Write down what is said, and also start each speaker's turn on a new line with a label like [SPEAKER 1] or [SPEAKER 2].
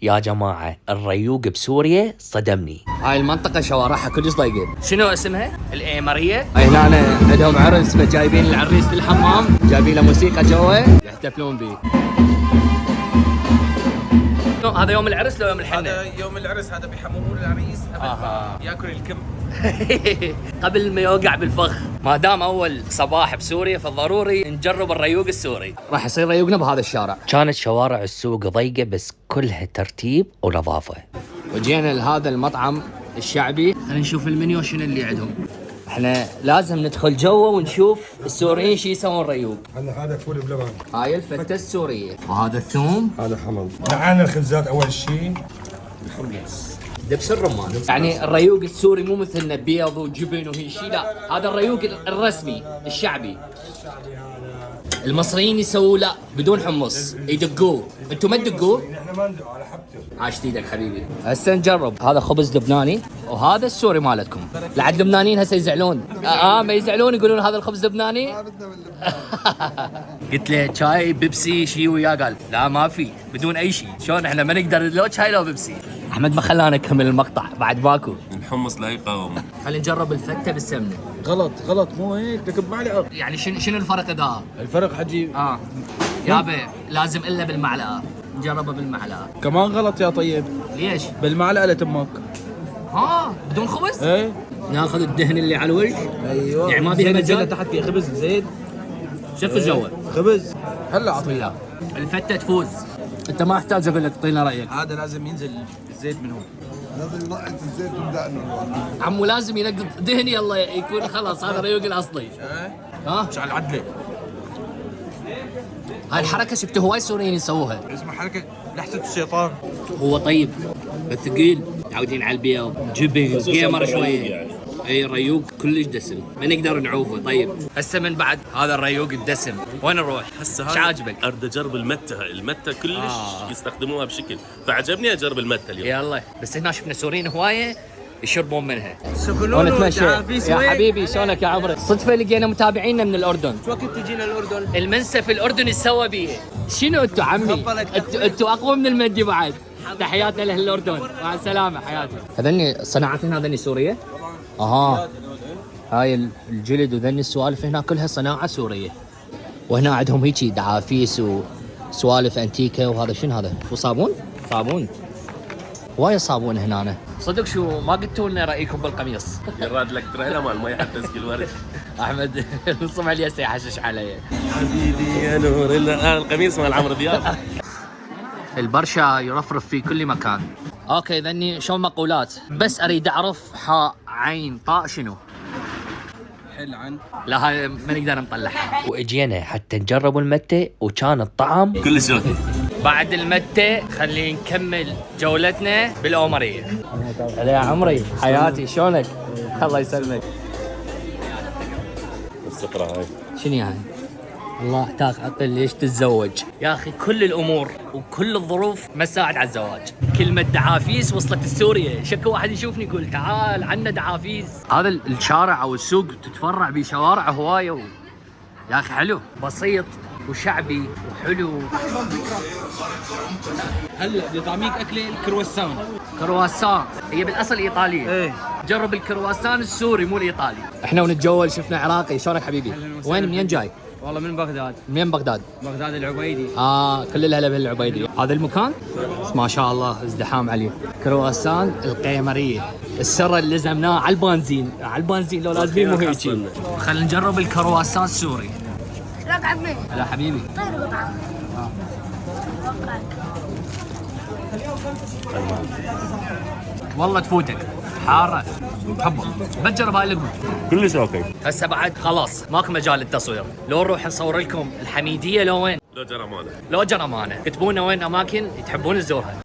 [SPEAKER 1] يا جماعة الريوق بسوريا صدمني. هاي المنطقة شوارعها كلش ضيقة. شنو اسمها؟ الإيمارية. هاي هنا عندهم عرس فجايبين العريس للحمام، جايبين له موسيقى جوا يحتفلون به. هذا يوم العرس لو يوم الحنة؟
[SPEAKER 2] هذا يوم العرس، هذا بيحممون العريس قبل ما ياكل الكم.
[SPEAKER 1] قبل ما يوقع بالفخ. ما دام اول صباح بسوريا فضروري نجرب الريوق السوري. راح يصير ريوقنا بهذا الشارع. كانت شوارع السوق ضيقه بس كلها ترتيب ونظافه. وجينا لهذا المطعم الشعبي. خلينا نشوف المنيو شنو اللي عندهم. احنا لازم ندخل جوا ونشوف السوريين شو يسوون ريوق.
[SPEAKER 3] هذا فول بلبن،
[SPEAKER 1] هاي الفتة السورية، وهذا الثوم،
[SPEAKER 3] هذا حمض. معانا الخبزات اول شيء، الحمص،
[SPEAKER 1] دبس الرمان. يعني الريوق السوري مو مثلنا بيض وجبن وهي شيء، لا هذا الريوق الرسمي الشعبي. المصريين يسووا لا بدون حمص، يدقوه. انتم ما تدقوه؟
[SPEAKER 3] احنا ما ندق على حبته.
[SPEAKER 1] عاشت ايدك حبيبي. هسه نجرب. هذا خبز لبناني وهذا السوري مالتكم. لعد لبنانيين هسه يزعلون. ما يزعلون يقولون هذا الخبز لبناني. قلت له شاي بيبسي شي وياه، قال لا ما في بدون اي شيء. شلون احنا ما نقدر لو شاي لو بيبسي. احمد ما خلانا نكمل المقطع بعد باكو.
[SPEAKER 4] الحمص لا يقاوم.
[SPEAKER 1] خلينا نجرب الفته بالسمنه.
[SPEAKER 2] غلط مو هيك، تكب معلقه.
[SPEAKER 1] يعني شنو الفرق اذا؟
[SPEAKER 2] الفرق حجي
[SPEAKER 1] يابا لازم الا بالمعلقه. نجربها بالمعلقه.
[SPEAKER 2] كمان غلط يا طيب.
[SPEAKER 1] ليش؟
[SPEAKER 2] بالمعلقه لتمك.
[SPEAKER 1] بدون خبز؟
[SPEAKER 2] ايه
[SPEAKER 1] ناخذ الدهن اللي على الوجه.
[SPEAKER 2] ايوه،
[SPEAKER 1] يعني ما فيها مجال
[SPEAKER 2] تحت فيها خبز زيت.
[SPEAKER 1] شوف جوا
[SPEAKER 2] خبز هلا اعطيه.
[SPEAKER 1] الفته تفوز. انت ما احتاج اقول لك اعطينا رايك.
[SPEAKER 2] هذا لازم ينزل الزيت من هون.
[SPEAKER 3] لازم ينقط الزيت من دقنه.
[SPEAKER 1] عمو لازم ينقط دهن يلا يكون خلاص هذا الريوق الاصلي.
[SPEAKER 2] مش على العدله.
[SPEAKER 1] هاي الحركه شفته هواي سوريين يسووها.
[SPEAKER 2] اسمها حركه لحسة الشيطان.
[SPEAKER 1] هو طيب بس ثقيل، متعودين على البيض جبن جيمر شويه. اي ريوق كلش دسم ما نقدر نعوفه. طيب هسه من بعد هذا الريوق الدسم وين نروح؟
[SPEAKER 4] هسه
[SPEAKER 1] ايش عاجبك؟
[SPEAKER 4] اريد اجرب المته كلش يستخدموها بشكل، فعجبني اجرب المته اليوم.
[SPEAKER 1] يلا بس هنا شفنا سوريين هوايه يشربون منها.
[SPEAKER 2] سكنون
[SPEAKER 1] ونتمشى يا حبيبي. شلونك يا عمري؟ صدفه لقينا متابعينا من الاردن.
[SPEAKER 2] شو وقت تجينا الاردن؟
[SPEAKER 1] المنسف الاردني سوى بيه. شنو انتوا عمي؟ انتوا اقوى من المندي بعد. تحياتنا لاهل الاردن، مع السلامه حياتي. هذني صناعتهم هذني سوريه؟ هاي الجلد وذني السوالف هنا كلها صناعه سوريه. وهنا عندهم هيجي دعافيس وسوالف انتيكه. وهذا شنو هذا؟ وصابون؟ صابون وايد صابون هنا. صدق شو ما قلتوا لنا رايكم بالقميص؟
[SPEAKER 4] يراد لك ترى لا مال مي حتى تسقي الورد.
[SPEAKER 1] احمد الصبح الياس يحشش علي.
[SPEAKER 4] حبيبي يا نور القميص مال عمرو دياب.
[SPEAKER 1] البرشا يرفرف في كل مكان. اوكي ذني شو مقولات، بس اريد اعرف حاء عين طاء شنو؟
[SPEAKER 2] حل عن.
[SPEAKER 1] لا هاي ما نقدر نطلعها. واجينا حتى نجرب المتة وكان الطعم
[SPEAKER 4] كلش اوكي.
[SPEAKER 1] بعد المتة خلينا نكمل جولتنا بالأومرية. هلا يا عمري حياتي شلونك؟ الله يسلمك.
[SPEAKER 4] السفرة هاي
[SPEAKER 1] شنو هاي؟ الله احتاج عقل ليش تتزوج؟ يا اخي كل الامور وكل الظروف ما تساعد على الزواج. كلمة دعافيس وصلت السورية، شكو واحد يشوفني يقول تعال عنا دعافيس. هذا الشارع او السوق تتفرع بشوارع هواية يا اخي حلو بسيط وشعبي وحلو.
[SPEAKER 2] هلا بدي طعميك اكله الكرواسون.
[SPEAKER 1] كرواسون هي بالاصل ايطاليه.
[SPEAKER 2] ايه
[SPEAKER 1] جرب الكرواسون السوري مو الايطالي. احنا ونتجول شفنا عراقي. شلونك حبيبي؟ وين منين جاي؟
[SPEAKER 2] والله من بغداد.
[SPEAKER 1] منين بغداد؟
[SPEAKER 2] بغداد العبيدي.
[SPEAKER 1] كل الهلا بالعبيدي. هذا المكان ما شاء الله ازدحام عليه. كرواسون القيمريه السر اللي لزمناه على البنزين لو لازمين مو هيجي. خلينا نجرب الكرواسون السوري.
[SPEAKER 5] لك عمي.
[SPEAKER 1] لا حبيبي.
[SPEAKER 5] طيب قطعة.
[SPEAKER 1] والله تفوتك حارة حبه. بتجرب هاي اللقمة
[SPEAKER 4] كلش اوكي.
[SPEAKER 1] هسه بعد خلاص ماكو مجال للتصوير. لو نروح نصور لكم الحميدية لو وين؟
[SPEAKER 4] لو جرمانه
[SPEAKER 1] كتبونا وين اماكن تحبون تزورها.